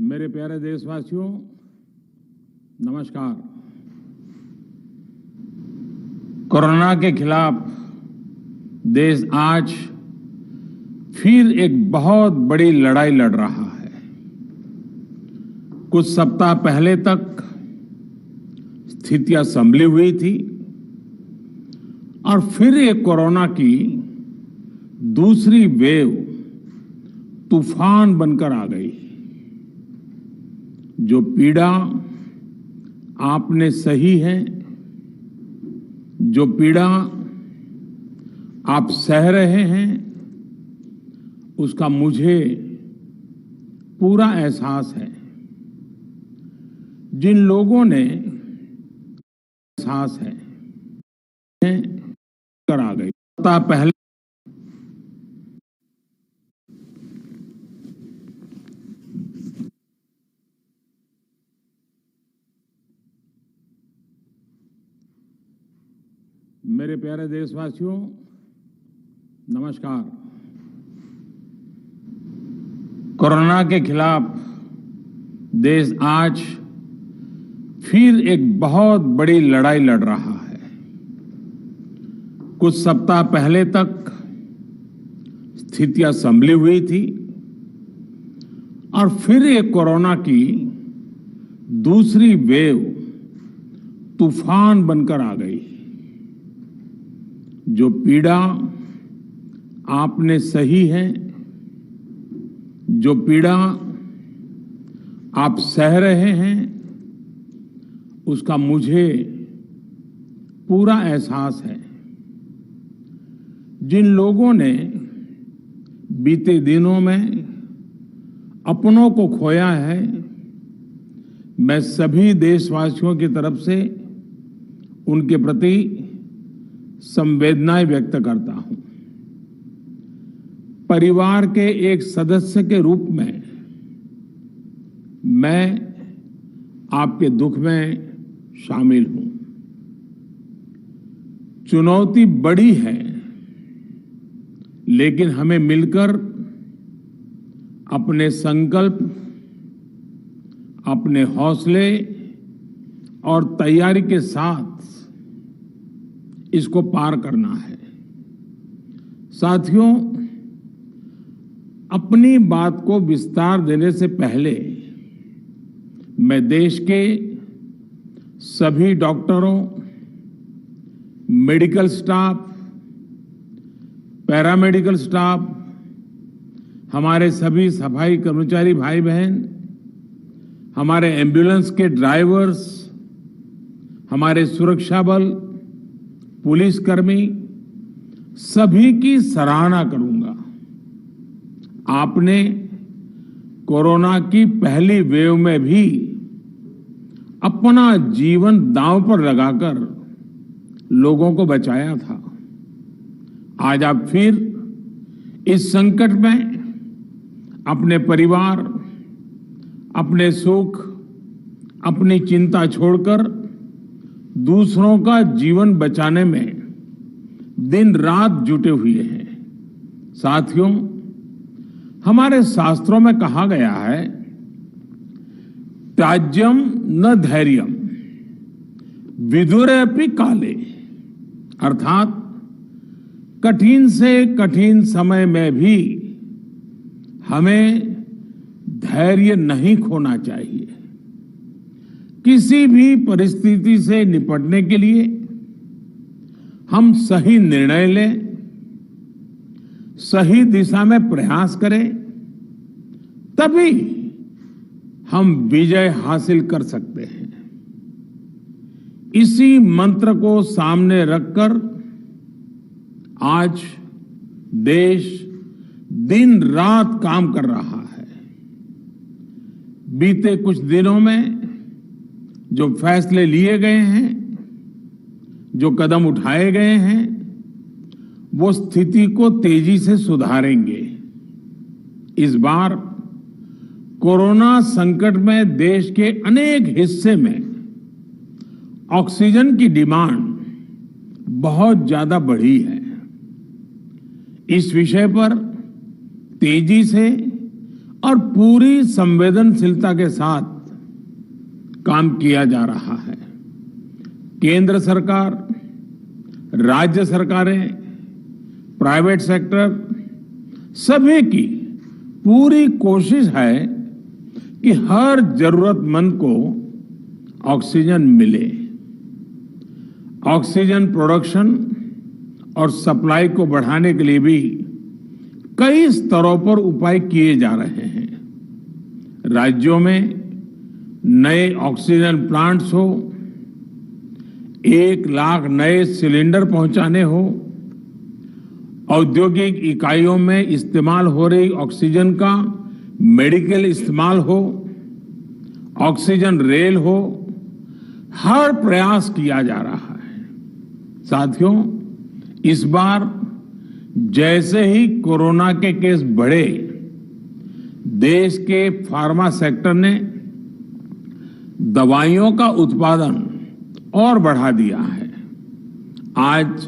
मेरे प्यारे देशवासियों, नमस्कार। कोरोना के खिलाफ देश आज फिर एक बहुत बड़ी लड़ाई लड़ रहा है। कुछ सप्ताह पहले तक स्थितियां संभली हुई थी और फिर एक कोरोना की दूसरी वेव तूफान बनकर आ गई। जो पीड़ा आपने सही है, जो पीड़ा आप सह रहे हैं, उसका मुझे पूरा एहसास है। जिन लोगों ने एहसास है कर आ गई। पहले मेरे प्यारे देशवासियों, नमस्कार। कोरोना के खिलाफ देश आज फिर एक बहुत बड़ी लड़ाई लड़ रहा है। कुछ सप्ताह पहले तक स्थितियां संभली हुई थी और फिर एक कोरोना की दूसरी वेव तूफान बनकर आ गई। जो पीड़ा आपने सही है, जो पीड़ा आप सह रहे हैं, उसका मुझे पूरा एहसास है। जिन लोगों ने बीते दिनों में अपनों को खोया है, मैं सभी देशवासियों की तरफ से उनके प्रति संवेदनाएं व्यक्त करता हूं। परिवार के एक सदस्य के रूप में मैं आपके दुख में शामिल हूं। चुनौती बड़ी है, लेकिन हमें मिलकर अपने संकल्प, अपने हौसले और तैयारी के साथ इसको पार करना है। साथियों, अपनी बात को विस्तार देने से पहले मैं देश के सभी डॉक्टरों, मेडिकल स्टाफ, पैरामेडिकल स्टाफ, हमारे सभी सफाई कर्मचारी भाई बहन, हमारे एम्बुलेंस के ड्राइवर्स, हमारे सुरक्षा बल, पुलिसकर्मी, सभी की सराहना करूंगा। आपने कोरोना की पहली वेव में भी अपना जीवन दांव पर लगाकर लोगों को बचाया था। आज आप फिर इस संकट में अपने परिवार, अपने सुख, अपनी चिंता छोड़कर दूसरों का जीवन बचाने में दिन रात जुटे हुए हैं। साथियों, हमारे शास्त्रों में कहा गया है, त्याज्यम न धैर्यम विदुरेऽपि काले, अर्थात कठिन से कठिन समय में भी हमें धैर्य नहीं खोना चाहिए। किसी भी परिस्थिति से निपटने के लिए हम सही निर्णय लें, सही दिशा में प्रयास करें, तभी हम विजय हासिल कर सकते हैं। इसी मंत्र को सामने रखकर आज देश दिन रात काम कर रहा है। बीते कुछ दिनों में जो फैसले लिए गए हैं, जो कदम उठाए गए हैं, वो स्थिति को तेजी से सुधारेंगे। इस बार कोरोना संकट में देश के अनेक हिस्से में ऑक्सीजन की डिमांड बहुत ज्यादा बढ़ी है। इस विषय पर तेजी से और पूरी संवेदनशीलता के साथ काम किया जा रहा है। केंद्र सरकार, राज्य सरकारें, प्राइवेट सेक्टर, सभी की पूरी कोशिश है कि हर जरूरतमंद को ऑक्सीजन मिले। ऑक्सीजन प्रोडक्शन और सप्लाई को बढ़ाने के लिए भी कई स्तरों पर उपाय किए जा रहे हैं। राज्यों में नए ऑक्सीजन प्लांट्स हो, 1 लाख नए सिलेंडर पहुंचाने हो, औद्योगिक इकाइयों में इस्तेमाल हो रही ऑक्सीजन का मेडिकल इस्तेमाल हो, ऑक्सीजन रेल हो, हर प्रयास किया जा रहा है। साथियों, इस बार जैसे ही कोरोना के केस बढ़े, देश के फार्मा सेक्टर ने दवाइयों का उत्पादन और बढ़ा दिया है। आज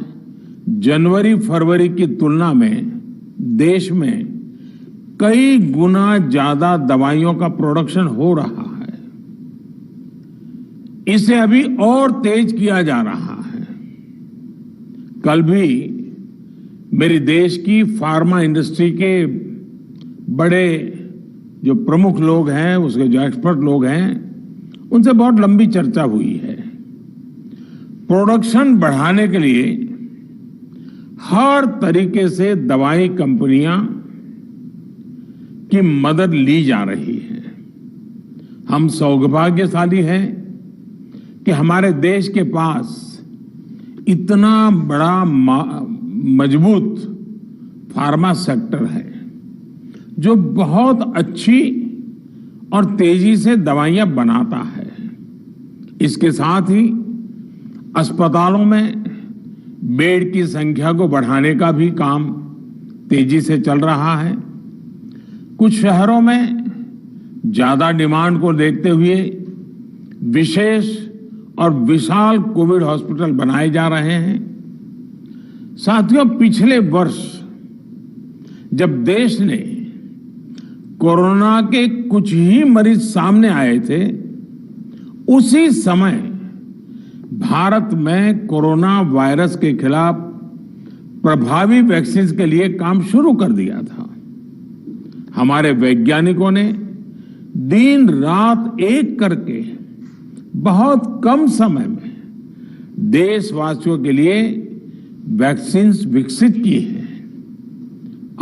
जनवरी-फरवरी की तुलना में देश में कई गुना ज्यादा दवाइयों का प्रोडक्शन हो रहा है। इसे अभी और तेज किया जा रहा है। कल भी मेरे देश की फार्मा इंडस्ट्री के बड़े जो प्रमुख लोग हैं, उसके जो एक्सपर्ट लोग हैं, उनसे बहुत लंबी चर्चा हुई है। प्रोडक्शन बढ़ाने के लिए हर तरीके से दवाई कंपनियां की मदद ली जा रही है। हम सौभाग्यशाली हैं कि हमारे देश के पास इतना बड़ा मजबूत फार्मा सेक्टर है जो बहुत अच्छी और तेजी से दवाइयां बनाता है। इसके साथ ही अस्पतालों में बेड की संख्या को बढ़ाने का भी काम तेजी से चल रहा है। कुछ शहरों में ज्यादा डिमांड को देखते हुए विशेष और विशाल कोविड हॉस्पिटल बनाए जा रहे हैं। साथियों, पिछले वर्ष जब देश ने कोरोना के कुछ ही मरीज सामने आए थे, उसी समय भारत में कोरोना वायरस के खिलाफ प्रभावी वैक्सीन के लिए काम शुरू कर दिया था। हमारे वैज्ञानिकों ने दिन रात एक करके बहुत कम समय में देशवासियों के लिए वैक्सीन विकसित की है।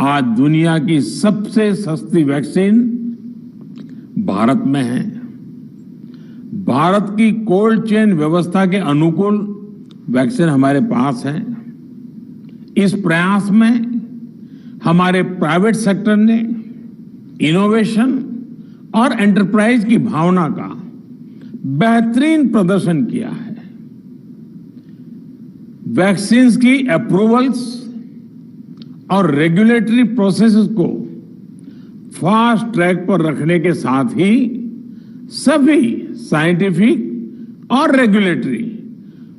आज दुनिया की सबसे सस्ती वैक्सीन भारत में है। भारत की कोल्ड चेन व्यवस्था के अनुकूल वैक्सीन हमारे पास है। इस प्रयास में हमारे प्राइवेट सेक्टर ने इनोवेशन और एंटरप्राइज की भावना का बेहतरीन प्रदर्शन किया है। वैक्सीन्स की अप्रूवल्स और रेगुलेटरी प्रोसेसेस को फास्ट ट्रैक पर रखने के साथ ही सभी साइंटिफिक और रेगुलेटरी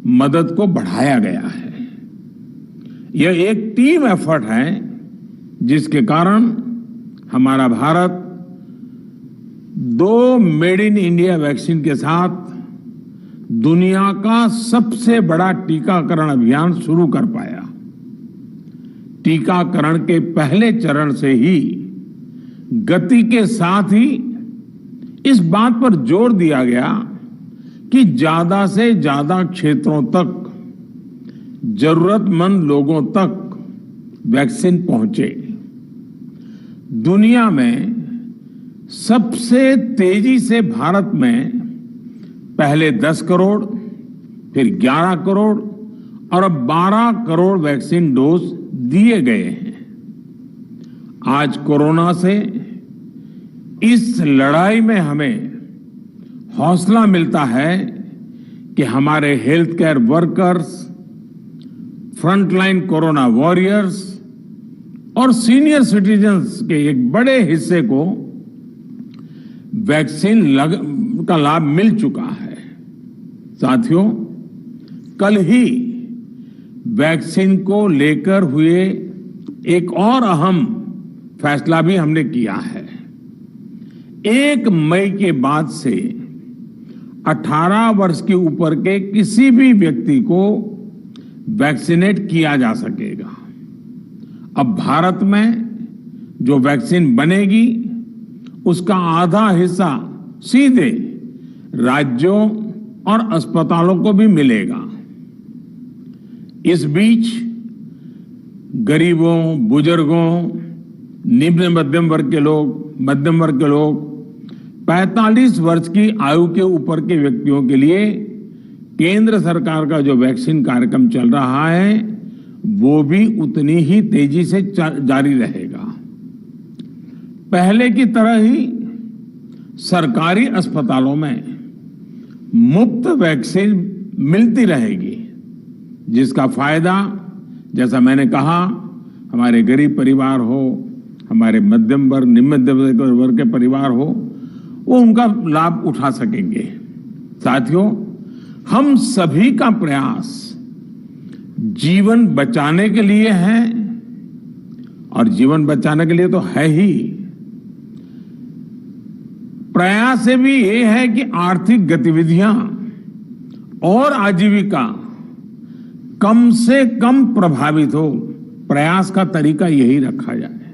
मदद को बढ़ाया गया है। यह एक टीम एफर्ट है जिसके कारण हमारा Bharat 2 made in India vaccine के साथ दुनिया का सबसे बड़ा टीकाकरण अभियान शुरू कर पाया। टीकाकरण के पहले चरण से ही गति के साथ ही इस बात पर जोर दिया गया कि ज्यादा से ज्यादा क्षेत्रों तक, जरूरतमंद लोगों तक वैक्सीन पहुंचे। दुनिया में सबसे तेजी से भारत में पहले 10 करोड़, फिर 11 करोड़ और अब 12 करोड़ वैक्सीन डोज दिए गए हैं। आज कोरोना से इस लड़ाई में हमें हौसला मिलता है कि हमारे health care workers, frontline corona warriors और सीनियर सिटीजन्स के एक बड़े हिस्से को वैक्सीन का लाभ मिल चुका है। साथियों, कल ही वैक्सीन को लेकर हुए एक और अहम फैसला भी हमने किया है। 1 मई के बाद से 18 वर्ष के ऊपर के किसी भी व्यक्ति को वैक्सीनेट किया जा सकेगा। अब भारत में जो वैक्सीन बनेगी उसका आधा हिस्सा सीधे राज्यों और अस्पतालों को भी मिलेगा। इस बीच गरीबों, बुजुर्गों, निम्न मध्यम वर्ग के लोग 45 वर्ष की आयु के ऊपर के व्यक्तियों के लिए केंद्र सरकार का जो वैक्सीन कार्यक्रम चल रहा है वो भी उतनी ही तेजी से जारी रहेगा। पहले की तरह ही सरकारी अस्पतालों में मुफ्त वैक्सीन मिलती रहेगी, जिसका फायदा, जैसा मैंने कहा, हमारे गरीब परिवार हो, हमारे मध्यम वर्ग, निम्न मध्यम वर्ग के परिवार हो, वो उनका लाभ उठा सकेंगे। साथियों, हम सभी का प्रयास जीवन बचाने के लिए है, और जीवन बचाने के लिए तो है ही, प्रयास से भी ये है कि आर्थिक गतिविधियां और आजीविका कम से कम प्रभावित हो। प्रयास का तरीका यही रखा जाए।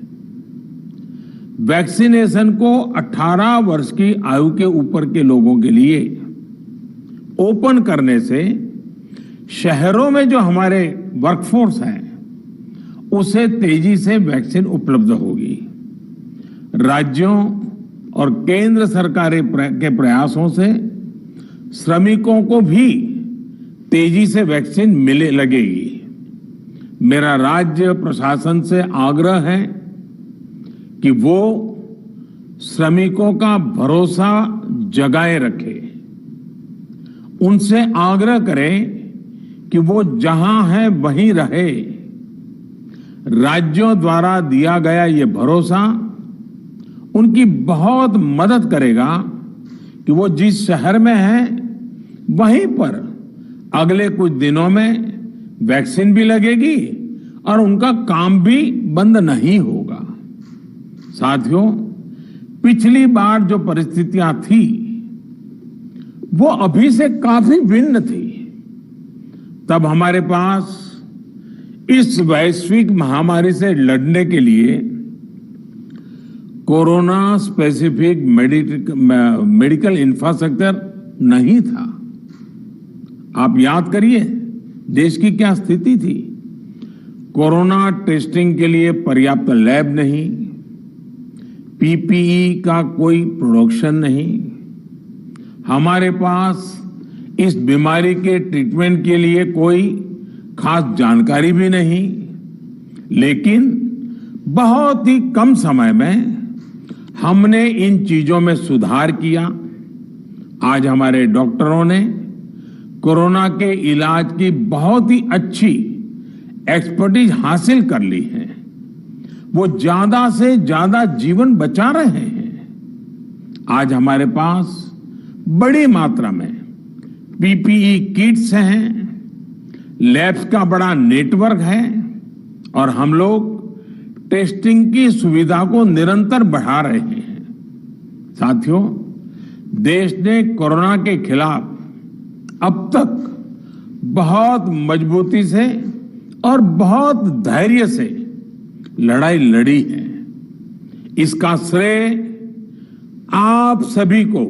वैक्सीनेशन को 18 वर्ष की आयु के ऊपर के लोगों के लिए ओपन करने से शहरों में जो हमारे वर्कफोर्स है उसे तेजी से वैक्सीन उपलब्ध होगी। राज्यों और केंद्र सरकार के प्रयासों से श्रमिकों को भी तेजी से वैक्सीन मिले लगेगी। मेरा राज्य प्रशासन से आग्रह है कि वो श्रमिकों का भरोसा जगाए रखे। उनसे आग्रह करें कि वो जहां है वहीं रहे। राज्यों द्वारा दिया गया ये भरोसा उनकी बहुत मदद करेगा कि वो जिस शहर में हैं वहीं पर अगले कुछ दिनों में वैक्सीन भी लगेगी और उनका काम भी बंद नहीं होगा। साथियों, पिछली बार जो परिस्थितियां थी वो अभी से काफी भिन्न थी। तब हमारे पास इस वैश्विक महामारी से लड़ने के लिए कोरोना स्पेसिफिक मेडिकल इंफ्रास्ट्रक्चर नहीं था। आप याद करिए देश की क्या स्थिति थी। कोरोना टेस्टिंग के लिए पर्याप्त लैब नहीं, पीपीई का कोई प्रोडक्शन नहीं, हमारे पास इस बीमारी के ट्रीटमेंट के लिए कोई खास जानकारी भी नहीं। लेकिन बहुत ही कम समय में हमने इन चीजों में सुधार किया। आज हमारे डॉक्टरों ने कोरोना के इलाज की बहुत ही अच्छी एक्सपर्टीज हासिल कर ली है। वो ज्यादा से ज्यादा जीवन बचा रहे हैं। आज हमारे पास बड़ी मात्रा में पीपीई किट्स हैं, लैब्स का बड़ा नेटवर्क है और हम लोग टेस्टिंग की सुविधा को निरंतर बढ़ा रहे हैं। साथियों, देश ने कोरोना के खिलाफ अब तक बहुत मजबूती से और बहुत धैर्य से लड़ाई लड़ी है। इसका श्रेय आप सभी को,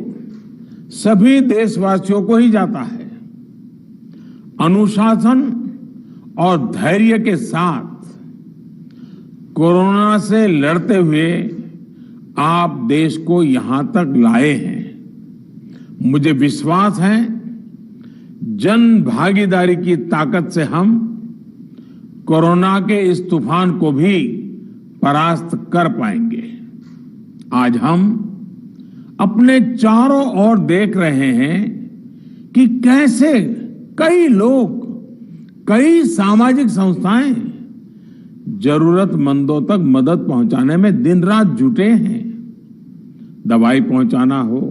सभी देशवासियों को ही जाता है। अनुशासन और धैर्य के साथ कोरोना से लड़ते हुए आप देश को यहां तक लाए हैं। मुझे विश्वास है जन भागीदारी की ताकत से हम कोरोना के इस तूफान को भी परास्त कर पाएंगे। आज हम अपने चारों ओर देख रहे हैं कि कैसे कई लोग, कई सामाजिक संस्थाएं जरूरतमंदों तक मदद पहुंचाने में दिन रात जुटे हैं। दवाई पहुंचाना हो,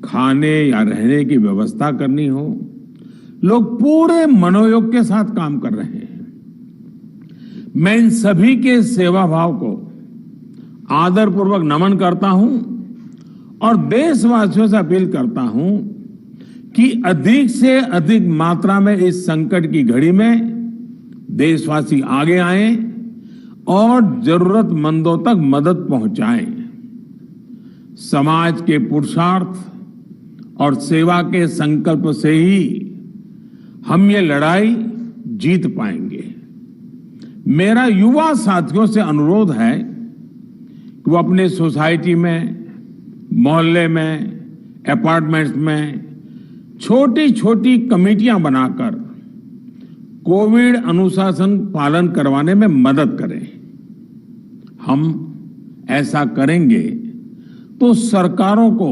खाने या रहने की व्यवस्था करनी हो, लोग पूरे मनोयोग के साथ काम कर रहे हैं। मैं इन सभी के सेवा भाव को आदरपूर्वक नमन करता हूं और देशवासियों से अपील करता हूं कि अधिक से अधिक मात्रा में इस संकट की घड़ी में देशवासी आगे आएं और जरूरतमंदों तक मदद पहुंचाएं। समाज के पुरुषार्थ और सेवा के संकल्प से ही हम ये लड़ाई जीत पाएंगे। मेरा युवा साथियों से अनुरोध है कि वो अपने सोसाइटी में, मोहल्ले में, अपार्टमेंट्स में छोटी छोटी कमेटियां बनाकर कोविड अनुशासन पालन करवाने में मदद करें। हम ऐसा करेंगे तो सरकारों को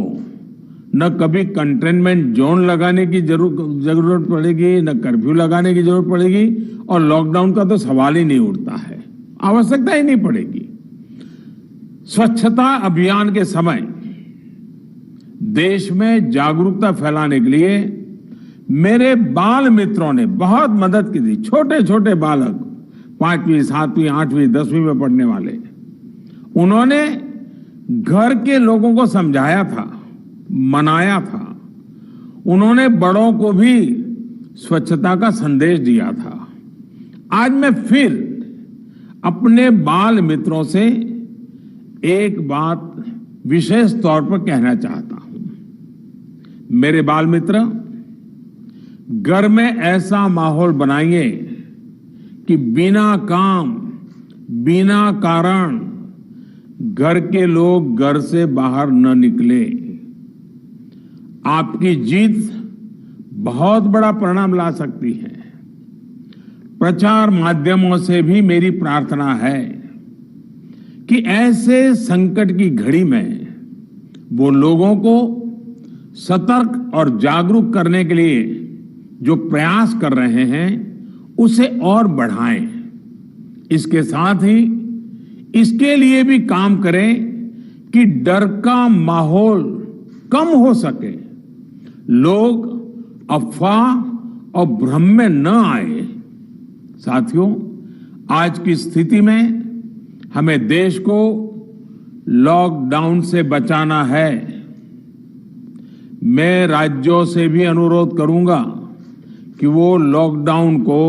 न कभी कंटेनमेंट जोन लगाने की जरूरत पड़ेगी, न कर्फ्यू लगाने की जरूरत पड़ेगी, और लॉकडाउन का तो सवाल ही नहीं उठता है, आवश्यकता ही नहीं पड़ेगी। स्वच्छता अभियान के समय देश में जागरूकता फैलाने के लिए मेरे बाल मित्रों ने बहुत मदद की थी। छोटे छोटे बालक, 5वीं, 7वीं, 8वीं, 10वीं में पढ़ने वाले, उन्होंने घर के लोगों को समझाया था, मनाया था। उन्होंने बड़ों को भी स्वच्छता का संदेश दिया था। आज मैं फिर अपने बाल मित्रों से एक बात विशेष तौर पर कहना चाहता हूं। मेरे बाल मित्र, घर में ऐसा माहौल बनाइए कि बिना काम, बिना कारण घर के लोग घर से बाहर न निकले। आपकी जीत बहुत बड़ा परिणाम ला सकती है। प्रचार माध्यमों से भी मेरी प्रार्थना है कि ऐसे संकट की घड़ी में वो लोगों को सतर्क और जागरूक करने के लिए जो प्रयास कर रहे हैं उसे और बढ़ाएं। इसके साथ ही इसके लिए भी काम करें कि डर का माहौल कम हो सके, लोग अफवाह और भ्रम में न आए। साथियों, आज की स्थिति में हमें देश को लॉकडाउन से बचाना है। मैं राज्यों से भी अनुरोध करूंगा कि वो लॉकडाउन को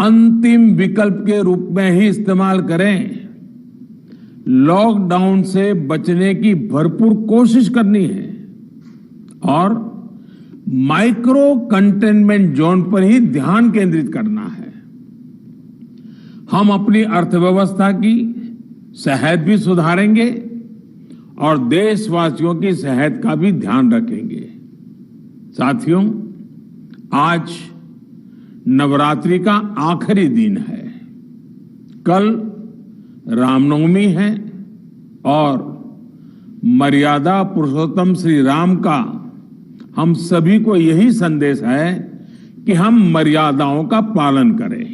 अंतिम विकल्प के रूप में ही इस्तेमाल करें। लॉकडाउन से बचने की भरपूर कोशिश करनी है और माइक्रो कंटेनमेंट जोन पर ही ध्यान केंद्रित करना है। हम अपनी अर्थव्यवस्था की सेहत भी सुधारेंगे और देशवासियों की सेहत का भी ध्यान रखेंगे। साथियों, आज नवरात्रि का आखिरी दिन है। कल रामनवमी है और मर्यादा पुरुषोत्तम श्री राम का हम सभी को यही संदेश है कि हम मर्यादाओं का पालन करें।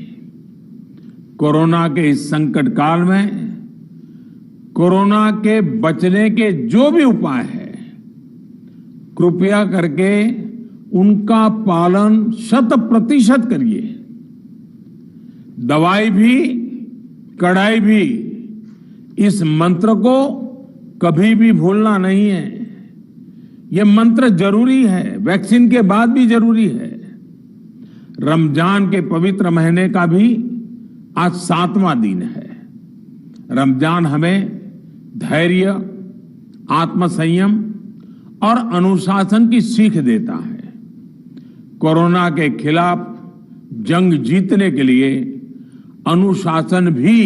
कोरोना के इस संकट काल में कोरोना के बचने के जो भी उपाय है, कृपया करके उनका पालन 100% करिए। दवाई भी, कड़ाई भी, इस मंत्र को कभी भी भूलना नहीं है। यह मंत्र जरूरी है, वैक्सीन के बाद भी जरूरी है। रमजान के पवित्र महीने का भी आज 7वां दिन है। रमजान हमें धैर्य, आत्मसंयम और अनुशासन की सीख देता है। कोरोना के खिलाफ जंग जीतने के लिए अनुशासन भी,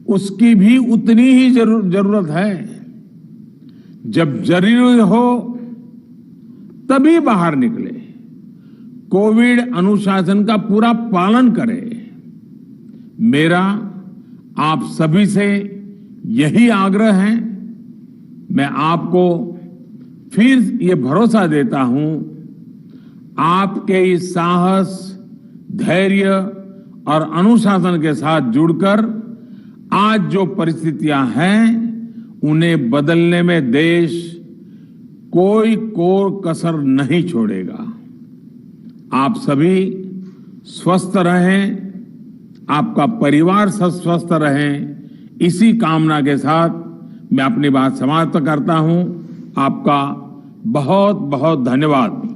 उसकी भी उतनी ही जरूरत है। जब जरूरी हो तभी बाहर निकले। कोविड अनुशासन का पूरा पालन करें। मेरा आप सभी से यही आग्रह है। मैं आपको फिर ये भरोसा देता हूं, आपके इस साहस, धैर्य और अनुशासन के साथ जुड़कर आज जो परिस्थितियां हैं उन्हें बदलने में देश कोई कोर कसर नहीं छोड़ेगा। आप सभी स्वस्थ रहें, आपका परिवार स्वस्थ रहे, इसी कामना के साथ मैं अपनी बात समाप्त करता हूं। आपका बहुत बहुत धन्यवाद।